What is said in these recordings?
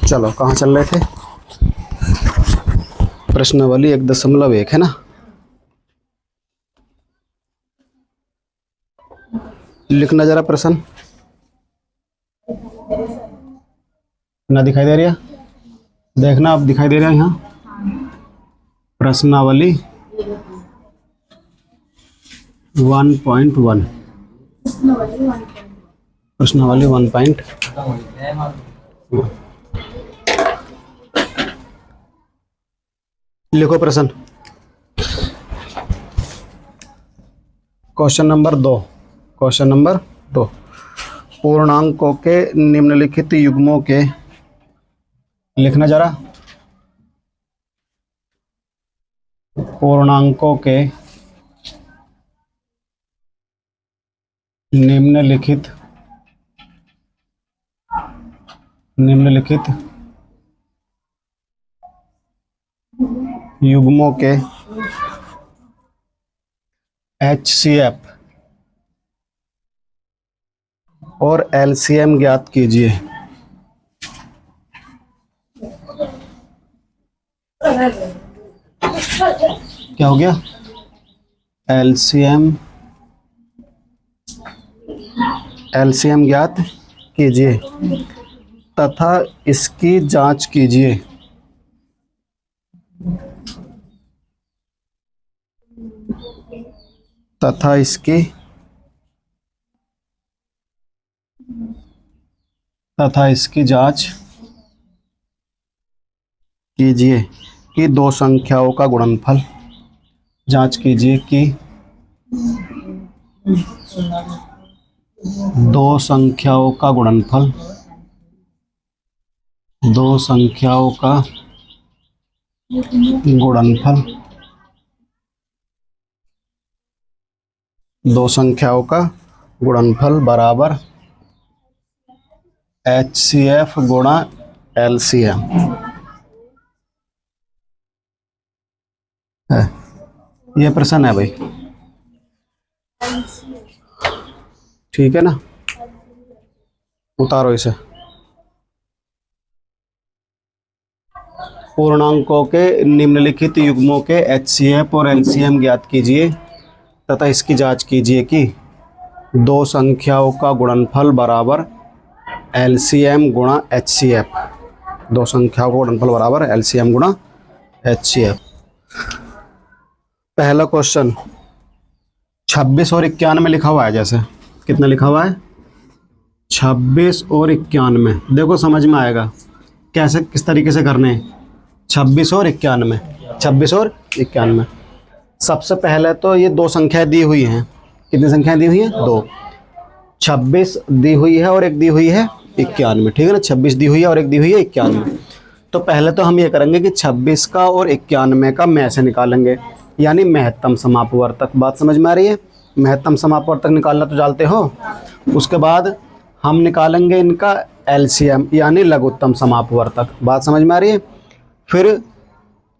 चलो कहाँ चल रहे थे? प्रश्नावली 1.1 है ना। लिखना जरा प्रश्न। ना दिखाई दे रही है? देखना अब दिखाई दे रहा है यहाँ। प्रश्नावली 1.1। प्रश्नावली 1. लिखो प्रश्न। Question number 2। Question number 2। पूर्णांकों के निम्नलिखित युग्मों के, लिखना जरा। पूर्णांकों के निम्नलिखित युग्मों के HCF और LCM ज्ञात कीजिए। क्या हो गया? LCM ज्ञात कीजिए तथा इसकी जांच कीजिए। तथा इसकी जांच कीजिए कि दो संख्याओं का गुणनफल। जांच कीजिए कि दो संख्याओं का गुणनफल। दो संख्याओं का गुणनफल। दो संख्याओं का गुणनफल बराबर HCF गुणा LCM है। ये प्रश्न है भाई, ठीक है ना? उतारो इसे। पूर्णांकों के निम्नलिखित युग्मों के HCF और LCM ज्ञात कीजिए तथा इसकी जांच कीजिए कि दो संख्याओं का गुणनफल बराबर LCM गुणा HCF। दो संख्याओं का गुणनफल बराबर LCM गुणा HCF। पहला क्वेश्चन 26 और 91 लिखा हुआ है। जैसे कितना लिखा हुआ है? 26 और 91। देखो समझ में आएगा कैसे, किस तरीके से करने हैं। 26 और 91। 26 और 91। सबसे पहले तो ये दो संख्याएं दी हुई हैं। कितनी संख्याएं दी हुई हैं? दो। 26 दी हुई है और एक दी हुई है 91, ठीक है ना? 26 दी हुई है और एक दी हुई है 91। तो पहले तो हम ये करेंगे कि 26 का और 91 का में से निकालेंगे, यानी महत्तम समापवर्तक। बात समझ में आ रही है? महत्तम समापवर्तक निकालना तो जानते हो। उसके बाद हम निकालेंगे इनका LCM यानी लघुत्तम समापवर्तक। बात समझ में आ रही है? फिर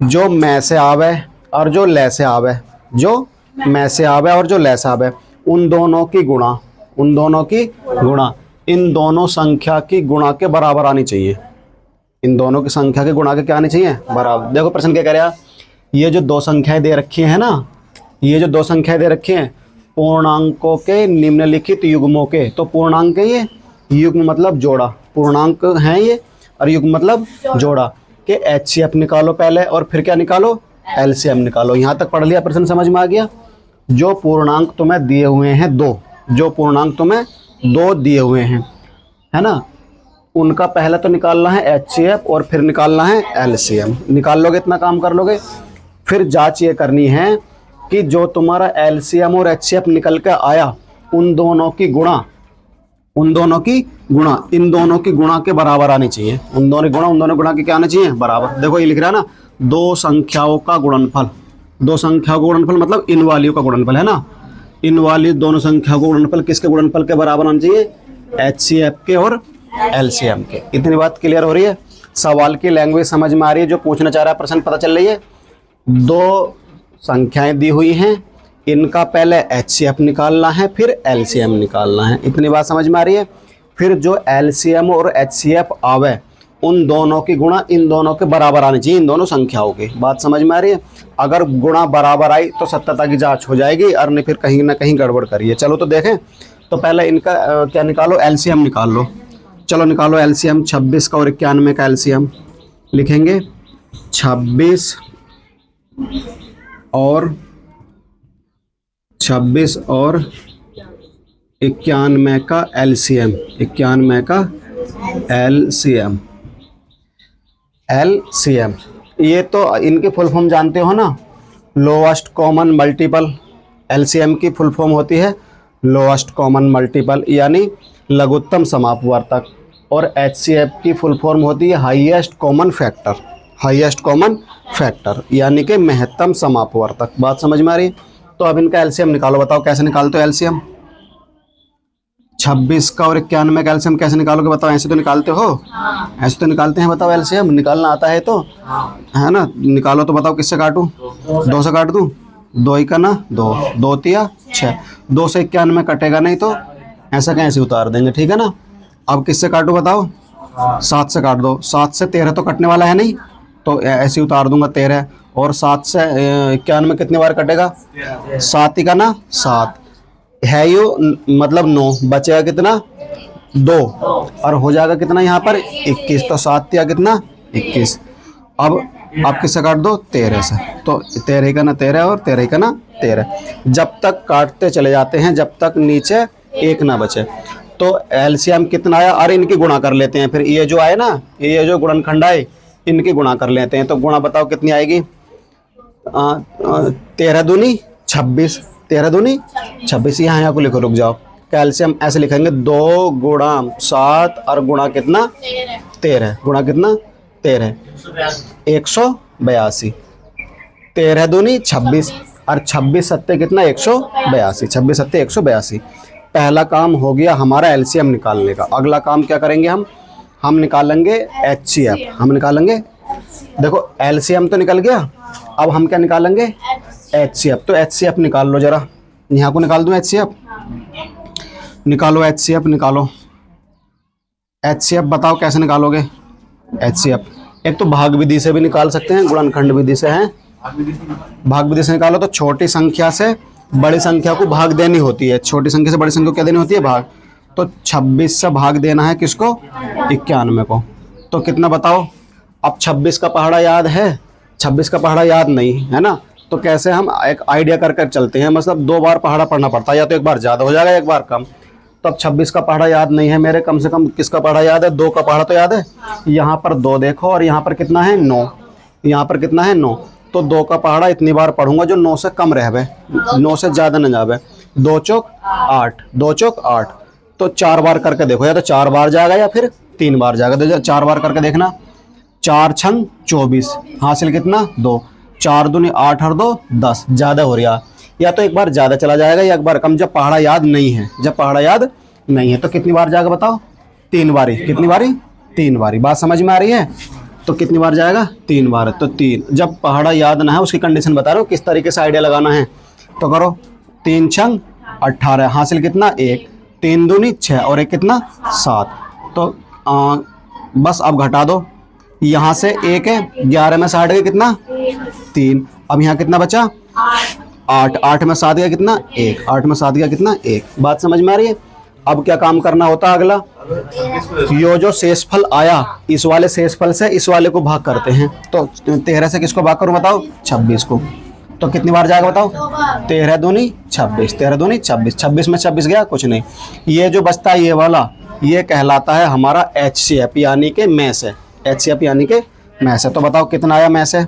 जो में से आवे और जो ले से आवे, जो में से आवे और जो ले से आवे, उन दोनों की गुणा, इन दोनों संख्या की गुणा के बराबर आनी चाहिए। इन दोनों की संख्या के गुणा के क्या आनी चाहिए? बराबर। देखो प्रश्न क्या कह रहा है? ये जो दो संख्याएं दे रखी हैं ना, ये जो दो संख्याएं दे रखी हैं, पूर्णांकों के निम्नलिखित युग्मों के। तो पूर्णांक है ये, युग्म मतलब जोड़ा। पूर्णांक हैं ये और युग्म मतलब जोड़ा के HCF निकालो पहले और फिर क्या निकालो? LCM निकालो। यहाँ तक पढ़ लिया? प्रश्न समझ में आ गया? जो पूर्णांक तुम्हें दिए हुए हैं दो, जो पूर्णांक तुम्हें दो दिए हुए हैं, है ना, उनका पहले तो निकालना है HCF और फिर निकालना है LCM। निकाल लोगे, इतना काम कर लोगे। फिर जांच ये करनी है कि जो तुम्हारा LCM और HCF निकल के आया, उन दोनों की गुणा इन दोनों की गुणा के बराबर आनी चाहिए। उन दोनों गुणा के क्या आना चाहिए? बराबर। देखो ये लिख रहा है ना, दो संख्याओं का गुणनफल। दो संख्याओं का गुणनफल मतलब इन वालियों का गुणनफल, है ना? इन वाली दोनों संख्याओं का गुणनफल किसके गुणनफल के बराबर आना चाहिए? HCF के और LCM के। इतनी बात क्लियर हो रही है? सवाल की लैंग्वेज समझ में आ रही है? जो पूछना चाह रहा है प्रश्न पता चल रही है? दो संख्याएं दी हुई हैं, इनका पहले HCF निकालना है, फिर LCM निकालना है। इतनी बात समझ में आ रही है। फिर जो LCM और HCF आवे उन दोनों की गुणा इन दोनों के बराबर आनी चाहिए, इन दोनों संख्याओं की। बात समझ में आ रही है। अगर गुणा बराबर आई तो सत्यता की जांच हो जाएगी, और नहीं फिर कहीं ना कहीं गड़बड़ करिए। चलो तो देखें। तो पहले इनका क्या निकालो, LCM निकाल लो। चलो निकालो LCM। 26 का और 91 का LCM लिखेंगे। 26 और 91 का LCM, 91 का LCM। ये तो इनकी फुल फॉर्म जानते हो ना, लोएस्ट कॉमन मल्टीपल। LCM की फुल फॉर्म होती है लोएस्ट कॉमन मल्टीपल, यानी लघुत्तम समापवर्तक। और HCF की फुल फॉर्म होती है highest common factor, highest common factor यानी कि महत्तम समापवर्तक। बात समझ में आ रही है। तो अब इनका LCM निकालो। बताओ कैसे निकालते हो LCM। 26 का और 91 का LCM कैसे निकालोगे बताओ। ऐसे तो निकालते हो, ऐसे तो निकालते हैं। बताओ LCM निकालना आता है तो, है ना। निकालो तो बताओ किससे काटूं। 2 से काट दूं। 2 ही का ना 2, 2 तिया 6। 2 से 91 कटेगा नहीं तो ऐसा कैसे उतार देंगे, ठीक है ना। अब किससे काटूं बताओ। 7 से काट दो। 7 से 13 तो कटने वाला है नहीं, तो ऐसे ही उतार दूंगा 13। और 7 से 91 कितनी बार कटेगा। 7 ही का ना 7 है यो, मतलब 9 बचेगा कितना 2, और हो जाएगा कितना यहाँ पर 21। तो 7 या कितना 21। अब आप किससे काट दो 13 से। तो 13 का ना 13 और 13 का ना 13। जब तक काटते चले जाते हैं जब तक नीचे 1 ना बचे। तो LCM कितना आया। अरे इनकी गुणा कर लेते हैं फिर। ये जो आए ना, ये जो गुणनखंड आए इनकी गुणा कर लेते हैं। तो गुणा बताओ कितनी आएगी। 13 दूनी 26, 13 दूनी 26। यहाँ को लिखो, रुक जाओ। कैल्शियम ऐसे लिखेंगे 2 गुणा 7 और गुणा कितना 13, गुणा कितना 13, 182। 13 दूनी 26 और 26 सत्ते कितना 182, 26 सत्ते 182। पहला काम हो गया हमारा LCM निकालने का। अगला काम क्या करेंगे हम निकालेंगे HCF। हम निकालेंगे, देखो LCM तो निकल गया, अब हम क्या निकालेंगे HCF। तो HCF निकाल लो जरा। यहाँ को निकाल दूँ HCF। निकालो HCF, निकालो HCF। बताओ कैसे निकालोगे HCF। एक तो भाग विधि से भी निकाल सकते हैं, गुणनखंड विधि से है। भाग विधि से निकालो तो छोटी संख्या से बड़ी संख्या को भाग देनी होती है। छोटी संख्या से बड़ी संख्या को क्या देनी होती है, भाग। तो 26 से भाग देना है किसको, 91 को। तो कितना बताओ। अब 26 का पहाड़ा याद है, 26 का पहाड़ा याद नहीं है ना। तो कैसे हम एक आइडिया कर कर चलते हैं, मतलब 2 बार पहाड़ा पढ़ना पड़ता है, या तो एक बार ज़्यादा हो जाएगा एक बार कम। तो अब 26 का पहाड़ा याद नहीं है मेरे, कम से कम किसका पहाड़ा याद है, 2 का पहाड़ा तो याद है। यहाँ पर 2 देखो और यहाँ पर कितना है 9, यहाँ पर कितना है 9। तो 2 का पहाड़ा इतनी बार पढ़ूंगा जो 9 से कम रहे, 9 से ज़्यादा न जावे। 2 चौक 8, 2 चौक 8। तो 4 बार करके देखो, या तो 4 बार जाएगा या फिर 3 बार जाएगा। तो 4 बार करके देखना। 4 छंग 24, हासिल कितना 2। 4 दूनी 8 और 2 10, ज़्यादा हो रहा। या तो एक बार ज़्यादा चला जाएगा या एक बार कम, जब पहाड़ा याद नहीं है। जब पहाड़ा याद नहीं है तो कितनी बार जाएगा बताओ, 3 बारी। कितनी बारी, 3 बारी। बात समझ में आ रही है। तो कितनी बार जाएगा, 3 बार। तो 3, जब पहाड़ा याद ना है उसकी कंडीशन बता रहा हूँ किस तरीके से आइडिया लगाना है। तो करो 3 छंग 18, हासिल कितना 1। 3 दूनी 6 और 1 कितना 7। तो बस अब घटा दो। यहाँ से 1 है, 11 में 60 गया कितना 3। अब यहाँ कितना बचा 8, 8 में 7 गया कितना 1, 8 में 7 गया कितना 1। बात समझ में आ रही है। अब क्या काम करना होता है अगला, यो जो शेषफल आया इस वाले शेषफल से इस वाले को भाग करते हैं। तो 13 से किसको भाग करूं बताओ, 26 को। तो कितनी बार जाएगा बताओ, 13 दूनी 26, 13 दूनी 26। 26 में 26 गया कुछ नहीं। ये जो बचता है ये वाला, ये कहलाता है हमारा HCF यानी कि मैस है। HCF यानी कि मैस है। तो बताओ कितना आया मैस है,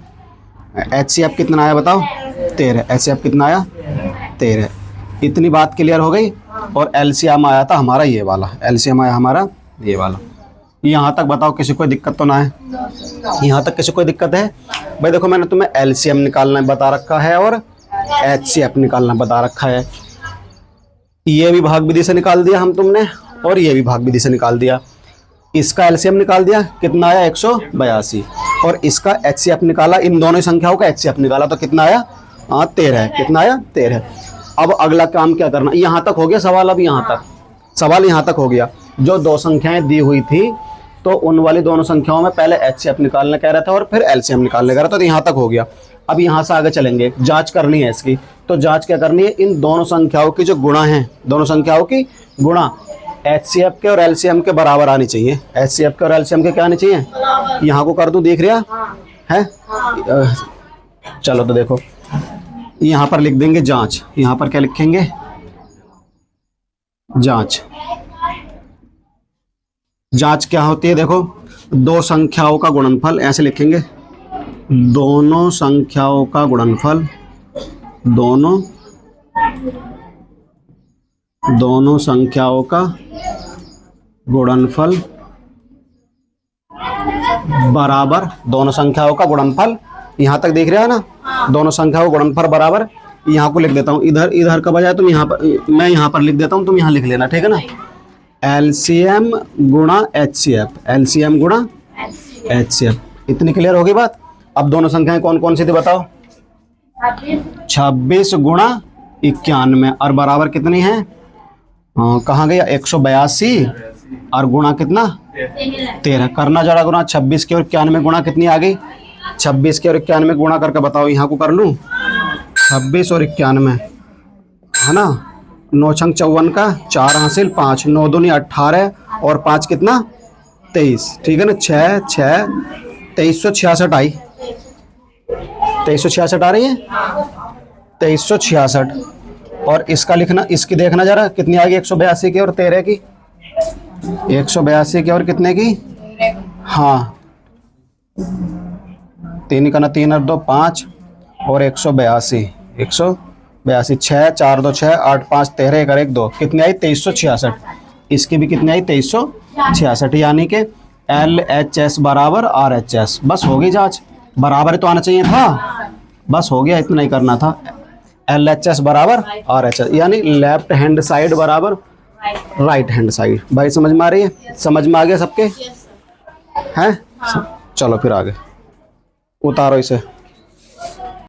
HCF कितना आया बताओ 13। HCF कितना आया 13। इतनी बात क्लियर हो गई। और LCM आया था हमारा ये वाला, LCM आया हमारा ये वाला। यहाँ तक बताओ किसी को दिक्कत तो ना है, यहाँ तक किसी को दिक्कत है भाई। देखो मैंने तुम्हें LCM निकालना बता रखा है और HCF निकालना बता रखा है। ये भी भाग विधि से निकाल दिया हम तुमने, और ये भी भाग विधि से निकाल दिया। इसका LCM निकाल दिया, कितना आया 182। और इसका HCF निकाला, इन दोनों संख्याओं का HCF निकाला तो कितना आया हाँ 13 है। कितना आया? 13। अब अगला काम क्या करना, यहाँ तक हो गया सवाल। अब यहाँ तक सवाल यहाँ तक हो गया। जो दो संख्याएं दी हुई थी तो उन वाली दोनों संख्याओं में पहले एचसीएफ निकालने कह रहा था और फिर एलसीएम निकालने कह रहा था, तो यहाँ तक हो गया। अब यहाँ से आगे चलेंगे, जांच करनी है इसकी। तो जांच क्या करनी है, इन दोनों संख्याओं की जो गुणा है, दोनों संख्याओं की गुणा एचसीएफ के और एलसीएम के बराबर आनी चाहिए। एचसीएफ के और एलसीएम के क्या आनी चाहिए? यहाँ को कर दूं, देख रहा है? चलो तो देखो, यहाँ पर लिख देंगे जांच। यहाँ पर क्या लिखेंगे? जांच। जांच क्या होती है? देखो, दो संख्याओं का गुणनफल, ऐसे लिखेंगे, दोनों संख्याओं का गुणनफल, दोनों संख्याओं का गुणनफल बराबर, दोनों संख्याओं का गुणनफल, यहां तक देख रहे हो ना, दोनों संख्याओं का गुणनफल बराबर, यहाँ को लिख देता हूँ, इधर का बजाय तुम यहाँ पर, मैं यहाँ पर लिख देता हूँ, तुम यहाँ लिख लेना, ठीक है ना? एलसीएम गुणा एचसीएफ, एलसीएम गुणा एचसीएफ। इतनी क्लियर होगी बात? अब दोनों संख्याएं कौन कौन सी थी बताओ? 26 गुणा 91 और बराबर कितनी है? कहाँ गया? 182 और गुणा कितना? 13। करना जरा गुणा, 26 के और 91 गुणा कितनी आ गई? 26 के और 91 गुणा करके बताओ, यहाँ को कर लूँ, 26 और 91 है ना, 9 छंग 54 का 4 हासिल 5, 9 दूनी 18 और 5 कितना? 23, ठीक है ना? 6 6 2366 आई, 2366 आ रही है, 2366। और इसका लिखना, इसकी देखना जरा कितनी आ गई? 182 की और 13 की, 182 की और कितने की? हाँ 3 का ना 3 और 2 5 और 182, 182, 6 4 2 6 8 5 13 1 और 1 2, कितनी आई? 2366। इसकी भी कितनी आई? 2366, यानी कि LHS बराबर RHS। बस हो गई जांच, बराबर तो आना चाहिए था, बस हो गया, इतना ही करना था। LHS बराबर RHS, यानी लेफ्ट हैंड साइड बराबर राइट हैंड साइड। भाई समझ में आ रही है? समझ में आ गया सबके? हैं? चलो फिर आगे उतारो इसे।